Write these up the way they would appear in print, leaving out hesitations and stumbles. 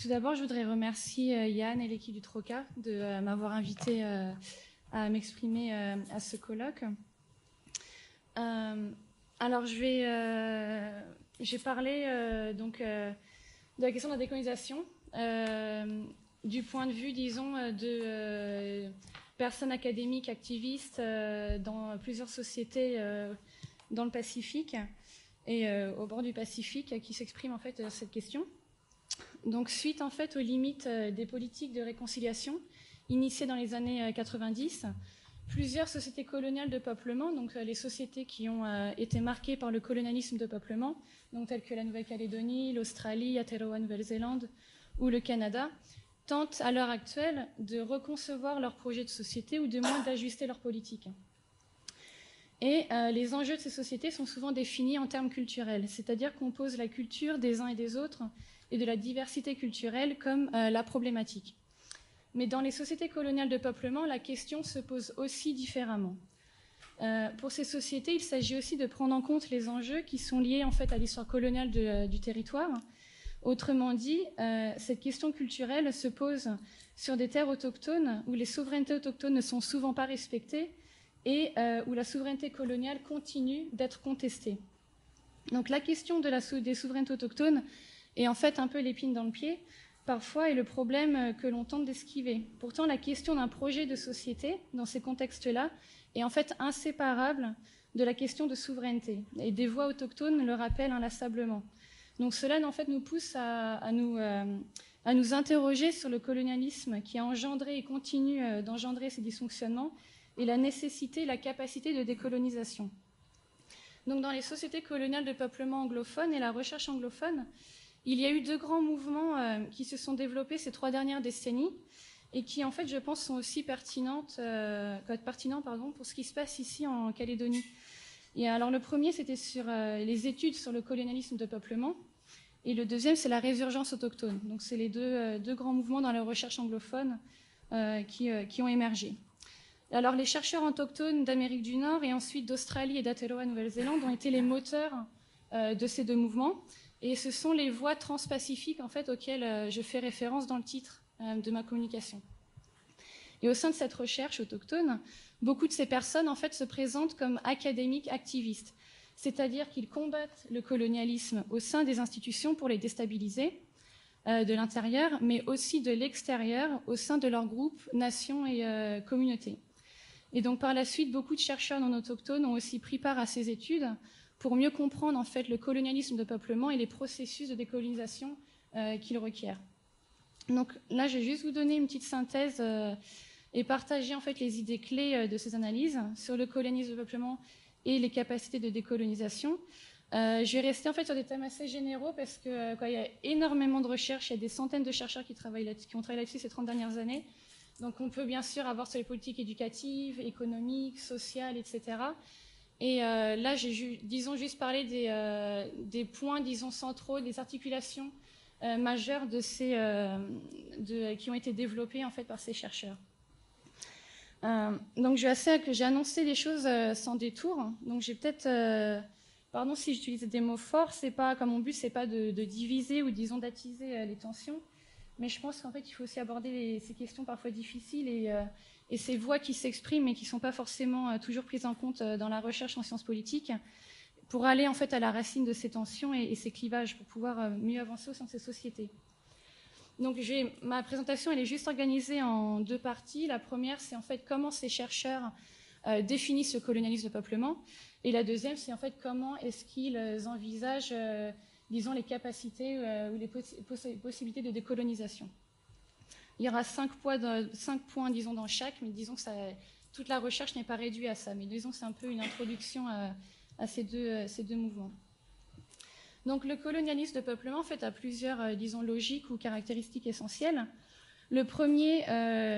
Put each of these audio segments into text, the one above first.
Tout d'abord, je voudrais remercier Yann et l'équipe du Troca de m'avoir invité à m'exprimer à ce colloque. Alors, je vais parler de la question de la décolonisation du point de vue, disons, de personnes académiques, activistes dans plusieurs sociétés dans le Pacifique et au bord du Pacifique qui s'expriment en fait cette question. Donc, suite en fait aux limites des politiques de réconciliation initiées dans les années 90, plusieurs sociétés coloniales de peuplement, donc les sociétés qui ont été marquées par le colonialisme de peuplement, donc telles que la Nouvelle-Calédonie, l'Australie, Aotearoa, Nouvelle-Zélande ou le Canada, tentent à l'heure actuelle de reconcevoir leur projet de société ou de moins d'ajuster leur politique. Et les enjeux de ces sociétés sont souvent définis en termes culturels, c'est-à-dire qu'on pose la culture des uns et des autres et de la diversité culturelle comme la problématique. Mais dans les sociétés coloniales de peuplement, la question se pose aussi différemment. Pour ces sociétés, il s'agit aussi de prendre en compte les enjeux qui sont liés en fait à l'histoire coloniale du territoire. Autrement dit, cette question culturelle se pose sur des terres autochtones où les souverainetés autochtones ne sont souvent pas respectées et où la souveraineté coloniale continue d'être contestée. Donc la question des souverainetés autochtones est en fait un peu l'épine dans le pied, parfois, est le problème que l'on tente d'esquiver. Pourtant, la question d'un projet de société, dans ces contextes-là, est en fait inséparable de la question de souveraineté. Et des voix autochtones le rappellent inlassablement. Donc cela, en fait, nous pousse à nous interroger sur le colonialisme qui a engendré et continue d'engendrer ces dysfonctionnements et la nécessité et la capacité de décolonisation. Donc dans les sociétés coloniales de peuplement anglophone et la recherche anglophone, il y a eu deux grands mouvements qui se sont développés ces 3 dernières décennies et qui, en fait, je pense, sont aussi pertinents pour ce qui se passe ici en Calédonie. Et alors, le premier, c'était sur les études sur le colonialisme de peuplement et le deuxième, c'est la résurgence autochtone. Donc, c'est les deux grands mouvements dans la recherche anglophone qui ont émergé. Alors, les chercheurs autochtones d'Amérique du Nord et ensuite d'Australie et d'Aotearoa, Nouvelle-Zélande, ont été les moteurs de ces deux mouvements. Et ce sont les voies transpacifiques en fait, auxquelles je fais référence dans le titre de ma communication. Et au sein de cette recherche autochtone, beaucoup de ces personnes en fait, se présentent comme académiques activistes, c'est-à-dire qu'ils combattent le colonialisme au sein des institutions pour les déstabiliser de l'intérieur, mais aussi de l'extérieur au sein de leurs groupes, nations et communautés. Et donc par la suite, beaucoup de chercheurs non autochtones ont aussi pris part à ces études pour mieux comprendre en fait le colonialisme de peuplement et les processus de décolonisation qu'il requiert. Donc là, je vais juste vous donner une petite synthèse et partager en fait les idées clés de ces analyses sur le colonialisme de peuplement et les capacités de décolonisation. Je vais rester en fait sur des thèmes assez généraux parce que il y a énormément de recherches, il y a des centaines de chercheurs qui ont travaillé là-dessus ces 30 dernières années. Donc on peut bien sûr avoir sur les politiques éducatives, économiques, sociales, etc. Et là, j'ai disons juste parlé des points, disons centraux, des articulations majeures qui ont été développées en fait par ces chercheurs. Donc j'ai annoncé des choses sans détour. Donc j'ai peut-être, pardon si j'utilise des mots forts, c'est pas comme mon but, c'est pas de diviser ou disons d'attiser les tensions, mais je pense qu'en fait il faut aussi aborder ces questions parfois difficiles et ces voix qui s'expriment et qui ne sont pas forcément toujours prises en compte dans la recherche en sciences politiques, pour aller en fait à la racine de ces tensions et ces clivages, pour pouvoir mieux avancer au sein de ces sociétés. Donc ma présentation, elle est juste organisée en 2 parties. La première, c'est en fait comment ces chercheurs définissent le colonialisme de peuplement, et la deuxième, c'est en fait comment est-ce qu'ils envisagent, disons, les capacités ou les possibilités de décolonisation. Il y aura 5 points, disons, dans chaque, mais disons que toute la recherche n'est pas réduite à ça. Mais disons que c'est un peu une introduction à ces deux mouvements. Donc le colonialisme de peuplement, en fait, a plusieurs, disons, logiques ou caractéristiques essentielles. Le premier,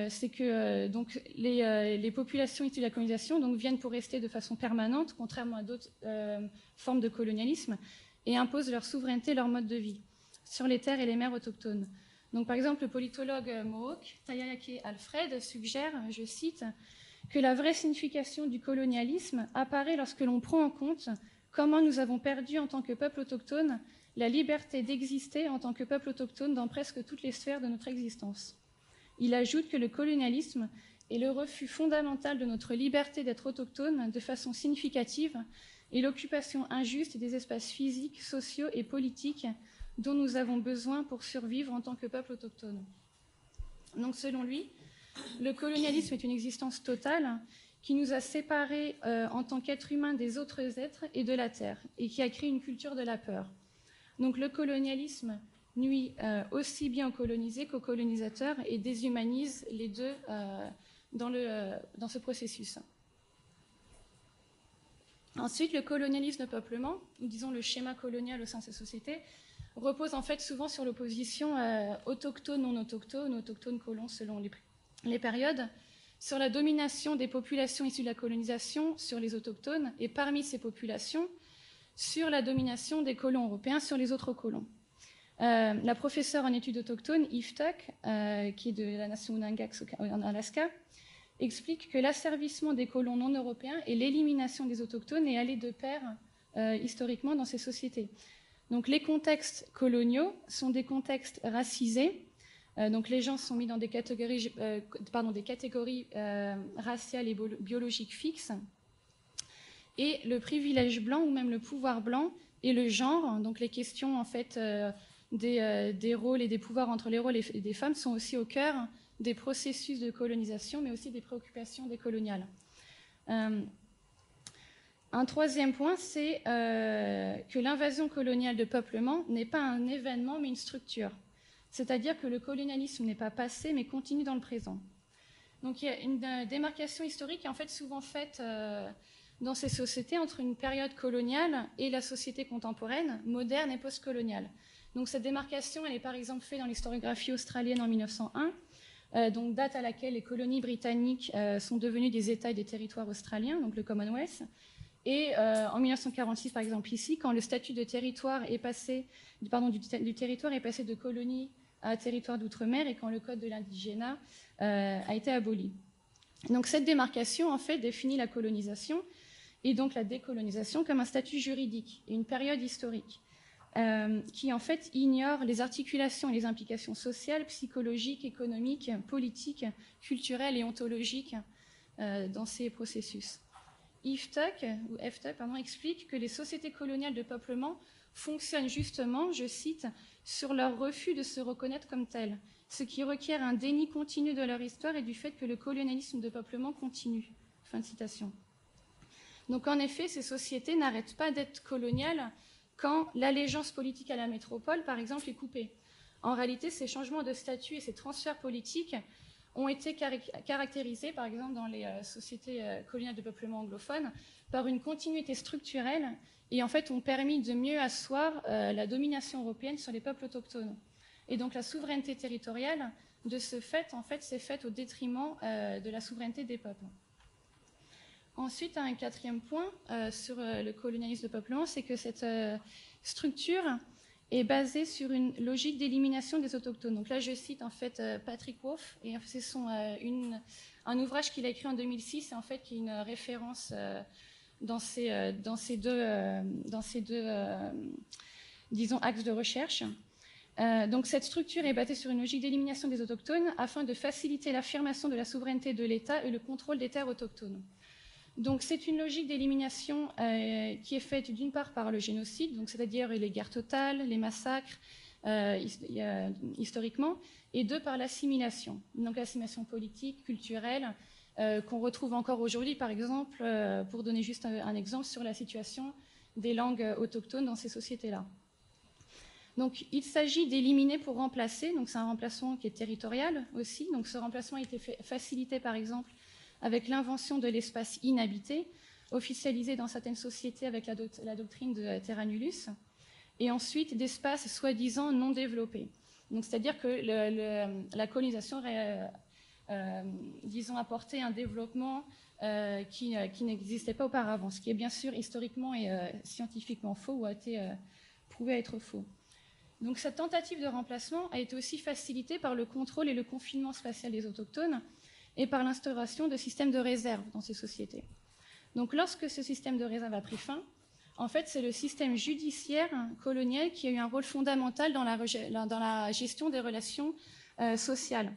c'est que donc, les populations issues de la colonisation donc, viennent pour rester de façon permanente, contrairement à d'autres formes de colonialisme, et imposent leur souveraineté, leur mode de vie sur les terres et les mers autochtones. Donc, par exemple, le politologue Mohawk, Tayayake Alfred, suggère, je cite, que la vraie signification du colonialisme apparaît lorsque l'on prend en compte comment nous avons perdu en tant que peuple autochtone la liberté d'exister en tant que peuple autochtone dans presque toutes les sphères de notre existence. Il ajoute que le colonialisme est le refus fondamental de notre liberté d'être autochtone de façon significative et l'occupation injuste des espaces physiques, sociaux et politiques dont nous avons besoin pour survivre en tant que peuple autochtone. Donc selon lui, le colonialisme est une existence totale qui nous a séparés en tant qu'êtres humains des autres êtres et de la Terre, et qui a créé une culture de la peur. Donc le colonialisme nuit aussi bien aux colonisés qu'aux colonisateurs et déshumanise les deux dans ce processus. Ensuite, le colonialisme de peuplement, ou disons le schéma colonial au sein de ces sociétés, repose en fait souvent sur l'opposition autochtone-non autochtone, autochtone-colon selon les périodes, sur la domination des populations issues de la colonisation sur les autochtones, et parmi ces populations, sur la domination des colons européens sur les autres colons. La professeure en études autochtones, Eve Tuck, qui est de la nation Unangax en Alaska, explique que l'asservissement des colons non européens et l'élimination des autochtones est allé de pair historiquement dans ces sociétés. Donc les contextes coloniaux sont des contextes racisés. Donc les gens sont mis dans des catégories raciales et biologiques fixes. Et le privilège blanc ou même le pouvoir blanc et le genre, donc les questions en fait des rôles et des pouvoirs entre les rôles et des femmes sont aussi au cœur des processus de colonisation, mais aussi des préoccupations décoloniales. Un troisième point, c'est que l'invasion coloniale de peuplement n'est pas un événement, mais une structure. C'est-à-dire que le colonialisme n'est pas passé, mais continue dans le présent. Donc il y a une démarcation historique qui est en fait souvent faite dans ces sociétés entre une période coloniale et la société contemporaine, moderne et postcoloniale. Donc cette démarcation, elle est par exemple faite dans l'historiographie australienne en 1901, donc date à laquelle les colonies britanniques sont devenues des États et des territoires australiens, donc le Commonwealth. Et en 1946, par exemple, ici, quand le statut de territoire est passé, du territoire est passé de colonie à territoire d'outre-mer et quand le code de l'indigénat a été aboli. Donc cette démarcation, en fait, définit la colonisation et donc la décolonisation comme un statut juridique et une période historique qui, en fait, ignore les articulations et les implications sociales, psychologiques, économiques, politiques, culturelles et ontologiques dans ces processus. Eve Tuck explique que les sociétés coloniales de peuplement fonctionnent justement, je cite, sur leur refus de se reconnaître comme telles, ce qui requiert un déni continu de leur histoire et du fait que le colonialisme de peuplement continue. Fin de citation. Donc en effet, ces sociétés n'arrêtent pas d'être coloniales quand l'allégeance politique à la métropole, par exemple, est coupée. En réalité, ces changements de statut et ces transferts politiques ont été caractérisés, par exemple, dans les sociétés coloniales de peuplement anglophones, par une continuité structurelle et, en fait, ont permis de mieux asseoir la domination européenne sur les peuples autochtones. Et donc, la souveraineté territoriale, de ce fait, en fait, s'est faite au détriment de la souveraineté des peuples. Ensuite, un quatrième point sur le colonialisme de peuplement, c'est que cette structure est basée sur une logique d'élimination des autochtones. Donc là, je cite en fait Patrick Wolf, et c'est un ouvrage qu'il a écrit en 2006, et en fait qui est une référence dans ces deux disons, axes de recherche. Donc cette structure est basée sur une logique d'élimination des autochtones afin de faciliter l'affirmation de la souveraineté de l'État et le contrôle des terres autochtones. Donc c'est une logique d'élimination qui est faite d'une part par le génocide, donc c'est-à-dire les guerres totales, les massacres historiquement, et deux par l'assimilation, donc l'assimilation politique, culturelle, qu'on retrouve encore aujourd'hui, par exemple, pour donner juste un exemple sur la situation des langues autochtones dans ces sociétés-là. Donc il s'agit d'éliminer pour remplacer, donc c'est un remplacement qui est territorial aussi, donc ce remplacement a été facilité par exemple avec l'invention de l'espace inhabité, officialisé dans certaines sociétés avec la doctrine de terra nullius, et ensuite d'espaces soi-disant non développés. Donc, c'est-à-dire que la colonisation disons, apportait un développement qui n'existait pas auparavant, ce qui est bien sûr historiquement et scientifiquement faux ou a été prouvé être faux. Donc cette tentative de remplacement a été aussi facilitée par le contrôle et le confinement spatial des autochtones, et par l'instauration de systèmes de réserve dans ces sociétés. Donc lorsque ce système de réserve a pris fin, En fait, c'est le système judiciaire colonial qui a eu un rôle fondamental dans la gestion des relations sociales.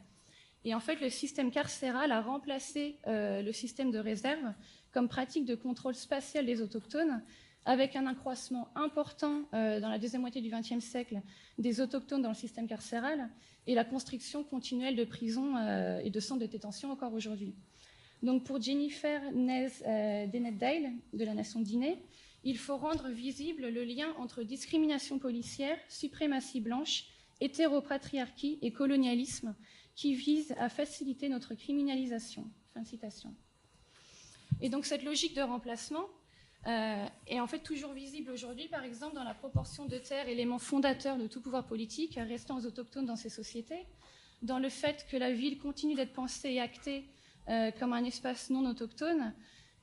Et en fait, le système carcéral a remplacé le système de réserve comme pratique de contrôle spatial des autochtones, avec un accroissement important dans la deuxième moitié du XXe siècle des autochtones dans le système carcéral et la construction continuelle de prisons et de centres de détention encore aujourd'hui. Donc pour Jennifer Dennett-Dale de la nation Diné, il faut rendre visible le lien entre discrimination policière, suprématie blanche, hétéropatriarchie et colonialisme qui vise à faciliter notre criminalisation. Fin de citation. Et donc cette logique de remplacement est en fait toujours visible aujourd'hui, par exemple, dans la proportion de terres, élément fondateur de tout pouvoir politique, restant aux autochtones dans ces sociétés, dans le fait que la ville continue d'être pensée et actée comme un espace non autochtone,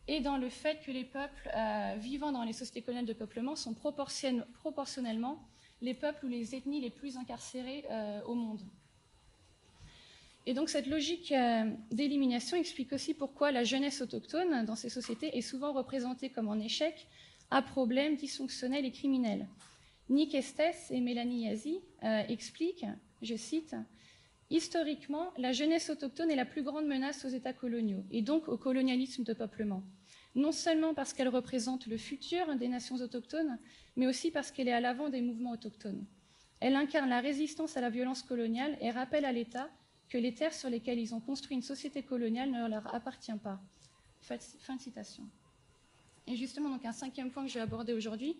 et dans le fait que les peuples vivant dans les sociétés coloniales de peuplement sont proportionnellement les peuples ou les ethnies les plus incarcérées au monde. Et donc cette logique d'élimination explique aussi pourquoi la jeunesse autochtone dans ces sociétés est souvent représentée comme en échec, à problème, dysfonctionnel et criminel. Nick Estes et Mélanie Yazzie expliquent, je cite, « Historiquement, la jeunesse autochtone est la plus grande menace aux États coloniaux et donc au colonialisme de peuplement. Non seulement parce qu'elle représente le futur des nations autochtones, mais aussi parce qu'elle est à l'avant des mouvements autochtones. Elle incarne la résistance à la violence coloniale et rappelle à l'État que les terres sur lesquelles ils ont construit une société coloniale ne leur appartient pas. » Fin de citation. Et justement, donc un cinquième point que je vais aborder aujourd'hui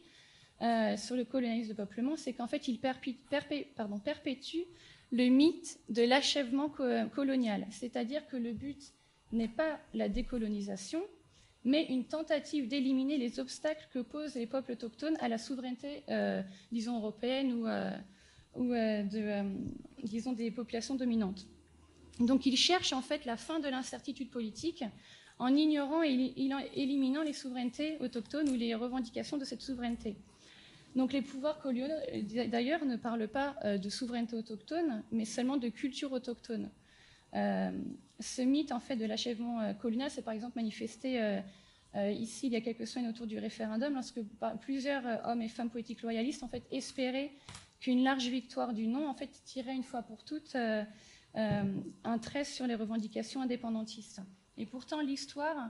sur le colonialisme de peuplement, c'est qu'en fait, il perpétue le mythe de l'achèvement colonial, c'est-à-dire que le but n'est pas la décolonisation, mais une tentative d'éliminer les obstacles que posent les peuples autochtones à la souveraineté, disons, européenne ou disons, des populations dominantes. Donc il cherche en fait la fin de l'incertitude politique en ignorant et éliminant les souverainetés autochtones ou les revendications de cette souveraineté. Donc les pouvoirs coloniaux, d'ailleurs, ne parlent pas de souveraineté autochtone, mais seulement de culture autochtone. Ce mythe en fait de l'achèvement colonial s'est par exemple manifesté ici il y a quelques semaines autour du référendum, lorsque plusieurs hommes et femmes politiques loyalistes en fait espéraient qu'une large victoire du non en fait tirait une fois pour toutes un trait sur les revendications indépendantistes. Et pourtant, l'histoire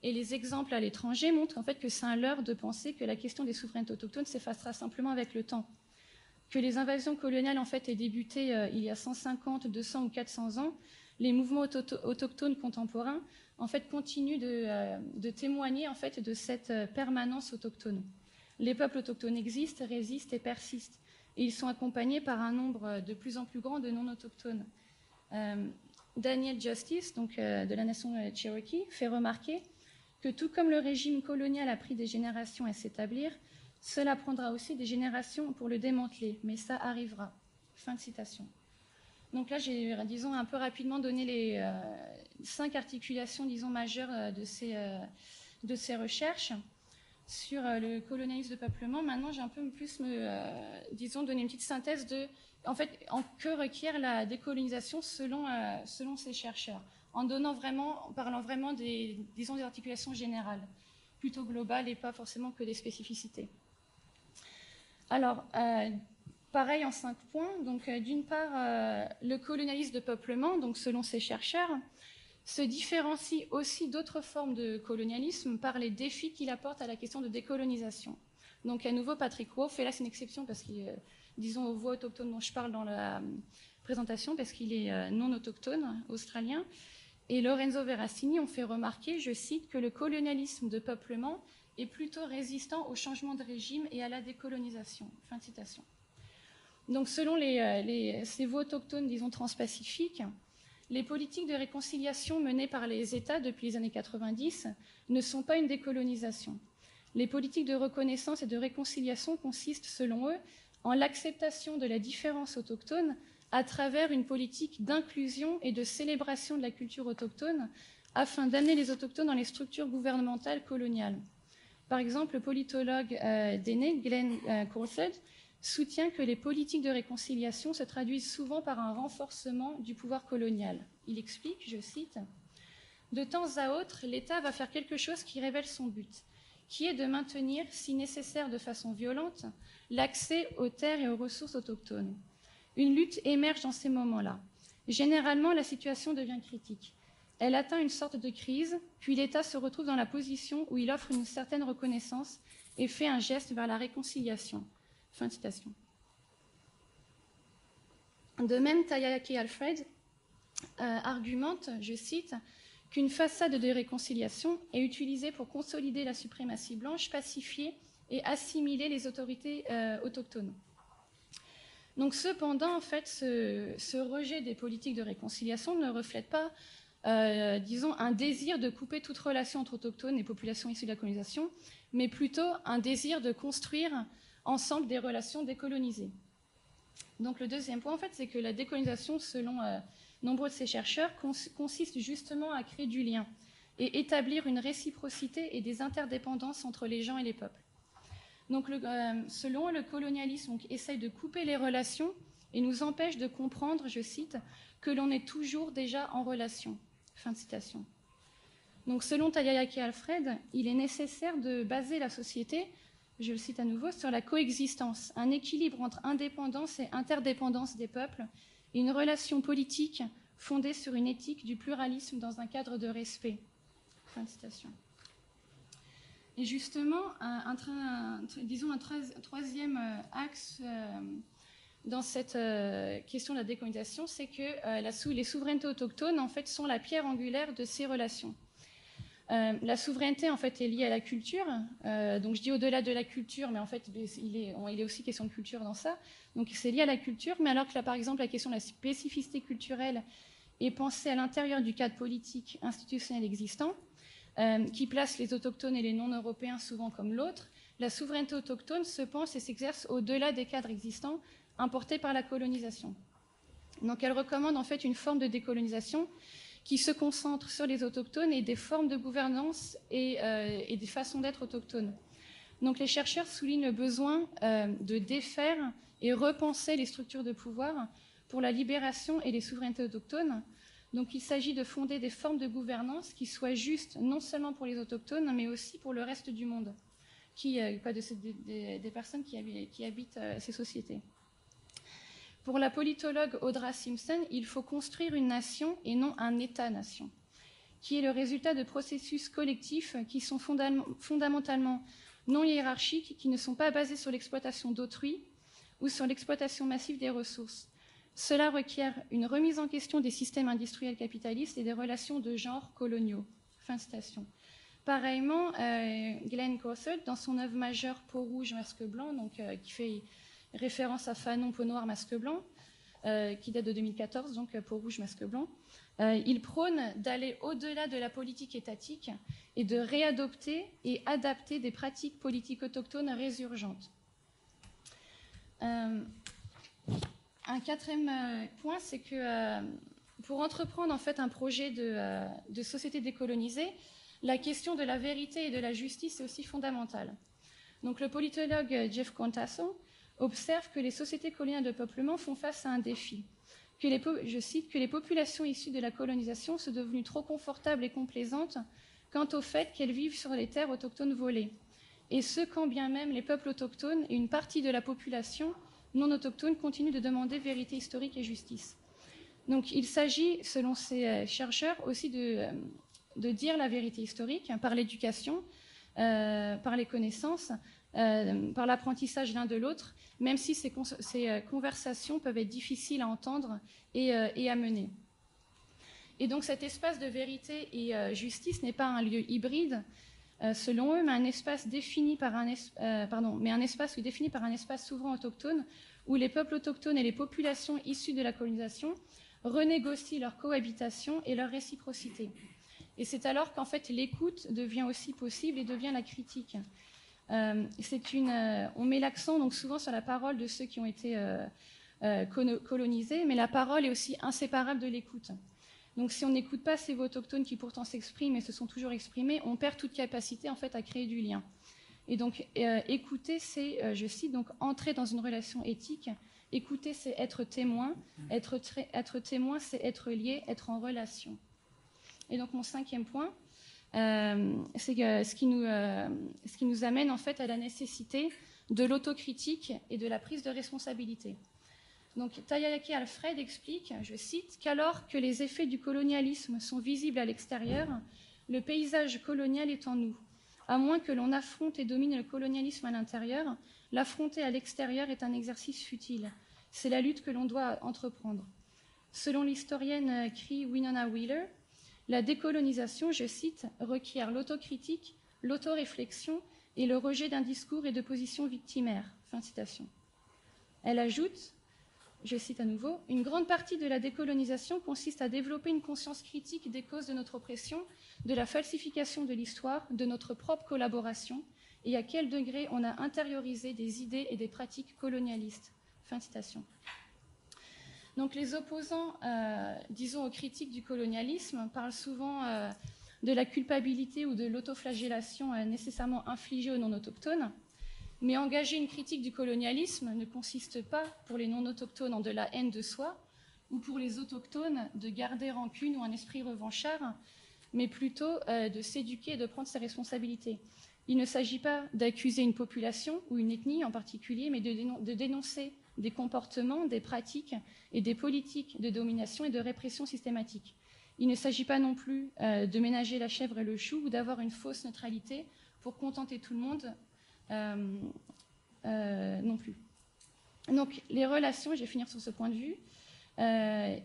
et les exemples à l'étranger montrent en fait que c'est un leurre de penser que la question des souverainetés autochtones s'effacera simplement avec le temps. Que les invasions coloniales en fait aient débuté il y a 150, 200 ou 400 ans, les mouvements autochtones contemporains en fait continuent de témoigner en fait de cette permanence autochtone. Les peuples autochtones existent, résistent et persistent, et ils sont accompagnés par un nombre de plus en plus grand de non-autochtones. Daniel Justice, donc, de la nation Cherokee, fait remarquer que tout comme le régime colonial a pris des générations à s'établir, cela prendra aussi des générations pour le démanteler, mais ça arrivera. Fin de citation. Donc là, j'ai, disons, un peu rapidement donné les 5 articulations, disons, majeures de ces recherches sur le colonialisme de peuplement. Maintenant, j'ai un peu plus, disons, donné une petite synthèse de, en fait, en que requiert la décolonisation selon ces chercheurs, en parlant vraiment des articulations générales, plutôt globales et pas forcément que des spécificités. Alors, pareil en 5 points. Donc, d'une part, le colonialisme de peuplement, donc selon ces chercheurs, se différencie aussi d'autres formes de colonialisme par les défis qu'il apporte à la question de décolonisation. Donc, à nouveau, Patrick Wolf, et là c'est une exception parce qu'il, disons, aux voix autochtones dont je parle dans la présentation, parce qu'il est non autochtone, australien, et Lorenzo Veracini ont fait remarquer, je cite, que le colonialisme de peuplement est plutôt résistant au changement de régime et à la décolonisation. Fin de citation. Donc, selon ces voix autochtones, disons, transpacifiques, les politiques de réconciliation menées par les États depuis les années 90 ne sont pas une décolonisation. Les politiques de reconnaissance et de réconciliation consistent, selon eux, en l'acceptation de la différence autochtone à travers une politique d'inclusion et de célébration de la culture autochtone afin d'amener les autochtones dans les structures gouvernementales coloniales. Par exemple, le politologue d'aîné, Glenn Coulthard, soutient que les politiques de réconciliation se traduisent souvent par un renforcement du pouvoir colonial. Il explique, je cite, « De temps à autre, l'État va faire quelque chose qui révèle son but, qui est de maintenir, si nécessaire de façon violente, l'accès aux terres et aux ressources autochtones. Une lutte émerge dans ces moments-là. Généralement, la situation devient critique. Elle atteint une sorte de crise, puis l'État se retrouve dans la position où il offre une certaine reconnaissance et fait un geste vers la réconciliation. Fin de citation. De même, Tayaki Alfred argumente, je cite, qu'une façade de réconciliation est utilisée pour consolider la suprématie blanche, pacifier et assimiler les autorités autochtones. Donc, cependant, en fait, ce rejet des politiques de réconciliation ne reflète pas, disons, un désir de couper toute relation entre autochtones et populations issues de la colonisation, mais plutôt un désir de construire ensemble des relations décolonisées. Donc, le deuxième point, en fait, c'est que la décolonisation, selon nombreux de ces chercheurs, consiste justement à créer du lien et établir une réciprocité et des interdépendances entre les gens et les peuples. Donc, selon le colonialisme, essaye de couper les relations et nous empêche de comprendre, je cite, que l'on est toujours déjà en relation. Fin de citation. Donc, selon Tayaki Alfred, il est nécessaire de baser la société, je le cite à nouveau, sur la coexistence, un équilibre entre indépendance et interdépendance des peuples, et une relation politique fondée sur une éthique du pluralisme dans un cadre de respect. Fin de citation. Et justement, disons un troisième axe dans cette question de la décolonisation, c'est que les souverainetés autochtones, en fait, sont la pierre angulaire de ces relations. La souveraineté, en fait, est liée à la culture. Donc, je dis au-delà de la culture, mais en fait, il est aussi question de culture dans ça. Donc, c'est lié à la culture, mais alors que, là, par exemple, la question de la spécificité culturelle est pensée à l'intérieur du cadre politique institutionnel existant, qui place les autochtones et les non-européens souvent comme l'autre, la souveraineté autochtone se pense et s'exerce au-delà des cadres existants importés par la colonisation. Donc elle recommande en fait une forme de décolonisation qui se concentre sur les autochtones et des formes de gouvernance et des façons d'être autochtones. Donc les chercheurs soulignent le besoin de défaire et repenser les structures de pouvoir pour la libération et les souverainetés autochtones. Donc il s'agit de fonder des formes de gouvernance qui soient justes non seulement pour les autochtones, mais aussi pour le reste du monde, des personnes qui habitent ces sociétés. Pour la politologue Audra Simpson, il faut construire une nation et non un État-nation, qui est le résultat de processus collectifs qui sont fondamentalement non hiérarchiques, qui ne sont pas basés sur l'exploitation d'autrui ou sur l'exploitation massive des ressources. Cela requiert une remise en question des systèmes industriels capitalistes et des relations de genre coloniaux. Fin de citation. Pareillement, Glenn Gossett, dans son œuvre majeure Peau rouge, masque blanc, donc, qui fait référence à Fanon, Peau noire, masque blanc, qui date de 2014, donc Peau rouge, masque blanc, il prône d'aller au-delà de la politique étatique et de réadopter et adapter des pratiques politiques autochtones résurgentes. Un quatrième point, c'est que pour entreprendre en fait un projet de société décolonisée, la question de la vérité et de la justice est aussi fondamentale. Donc le politologue Jeff Contasso observe que les sociétés coloniales de peuplement font face à un défi, je cite, que les populations issues de la colonisation sont devenues trop confortables et complaisantes quant au fait qu'elles vivent sur les terres autochtones volées, et ce quand bien même les peuples autochtones et une partie de la population non autochtones continuent de demander vérité historique et justice. Donc il s'agit, selon ces chercheurs, aussi de dire la vérité historique par l'éducation, par les connaissances, par l'apprentissage l'un de l'autre, même si ces conversations peuvent être difficiles à entendre et à mener. Et donc cet espace de vérité et justice n'est pas un lieu hybride, selon eux, mais un espace défini par un espace souverain autochtone où les peuples autochtones et les populations issues de la colonisation renégocient leur cohabitation et leur réciprocité. Et c'est alors qu'en fait l'écoute devient aussi possible et devient la critique. On met l'accent donc souvent sur la parole de ceux qui ont été colonisés, mais la parole est aussi inséparable de l'écoute. Donc si on n'écoute pas ces voix autochtones qui pourtant s'expriment et se sont toujours exprimés, on perd toute capacité en fait à créer du lien. Et donc écouter, c'est, je cite, donc entrer dans une relation éthique. Écouter, c'est être témoin. Être témoin, c'est être lié, être en relation. Et donc mon cinquième point, c'est ce qui nous amène en fait à la nécessité de l'autocritique et de la prise de responsabilité. Donc Tayaki Alfred explique, je cite, qu'alors que les effets du colonialisme sont visibles à l'extérieur, le paysage colonial est en nous. À moins que l'on affronte et domine le colonialisme à l'intérieur, l'affronter à l'extérieur est un exercice futile. C'est la lutte que l'on doit entreprendre. Selon l'historienne Cree Winona Wheeler, la décolonisation, je cite, requiert l'autocritique, l'autoréflexion et le rejet d'un discours et de positions victimaires. Fin de citation. Elle ajoute, je cite à nouveau, « Une grande partie de la décolonisation consiste à développer une conscience critique des causes de notre oppression, de la falsification de l'histoire, de notre propre collaboration, et à quel degré on a intériorisé des idées et des pratiques colonialistes. » Fin de citation. Donc les opposants, disons, aux critiques du colonialisme parlent souvent de la culpabilité ou de l'autoflagellation nécessairement infligée aux non-autochtones. Mais engager une critique du colonialisme ne consiste pas pour les non-autochtones en de la haine de soi ou pour les autochtones de garder rancune ou un esprit revanchard, mais plutôt de s'éduquer et de prendre ses responsabilités. Il ne s'agit pas d'accuser une population ou une ethnie en particulier, mais de dénoncer des comportements, des pratiques et des politiques de domination et de répression systématique. Il ne s'agit pas non plus de ménager la chèvre et le chou ou d'avoir une fausse neutralité pour contenter tout le monde non plus. Donc les relations, je vais finir sur ce point de vue,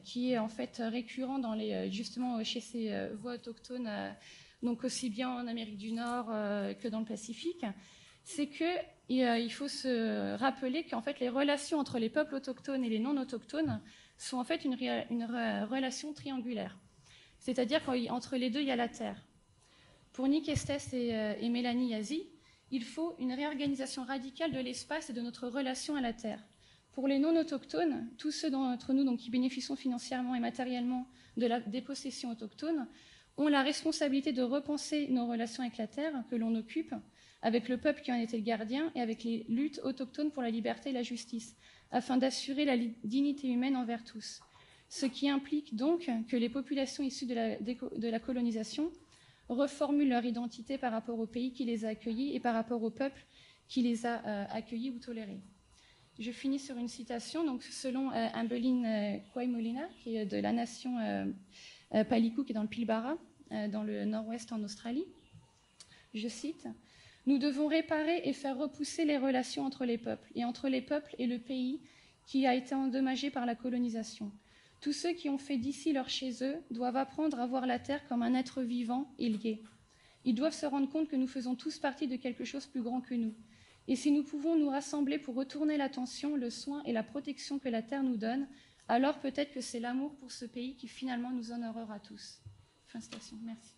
qui est en fait récurrent dans justement chez ces voix autochtones, donc aussi bien en Amérique du Nord que dans le Pacifique, c'est qu'il faut se rappeler qu'en fait les relations entre les peuples autochtones et les non-autochtones sont en fait une relation triangulaire. C'est-à-dire qu'entre les deux, il y a la terre. Pour Nick Estes et Mélanie Yazzie, il faut une réorganisation radicale de l'espace et de notre relation à la terre. Pour les non-autochtones, tous ceux d'entre nous qui bénéficient financièrement et matériellement des possessions autochtones, ont la responsabilité de repenser nos relations avec la terre que l'on occupe, avec le peuple qui en était le gardien et avec les luttes autochtones pour la liberté et la justice, afin d'assurer la dignité humaine envers tous. Ce qui implique donc que les populations issues de la colonisation reformulent leur identité par rapport au pays qui les a accueillis et par rapport au peuple qui les a accueillis ou tolérés. Je finis sur une citation, donc selon Ambeline Kwai-Molina, qui est de la nation Paliku, qui est dans le Pilbara, dans le nord-ouest en Australie. Je cite, « Nous devons réparer et faire repousser les relations entre les peuples et entre les peuples et le pays qui a été endommagé par la colonisation. Tous ceux qui ont fait d'ici leur chez eux doivent apprendre à voir la terre comme un être vivant et lié. Ils doivent se rendre compte que nous faisons tous partie de quelque chose plus grand que nous. Et si nous pouvons nous rassembler pour retourner l'attention, le soin et la protection que la terre nous donne, alors peut-être que c'est l'amour pour ce pays qui finalement nous honorera tous. » Fin de citation. Merci.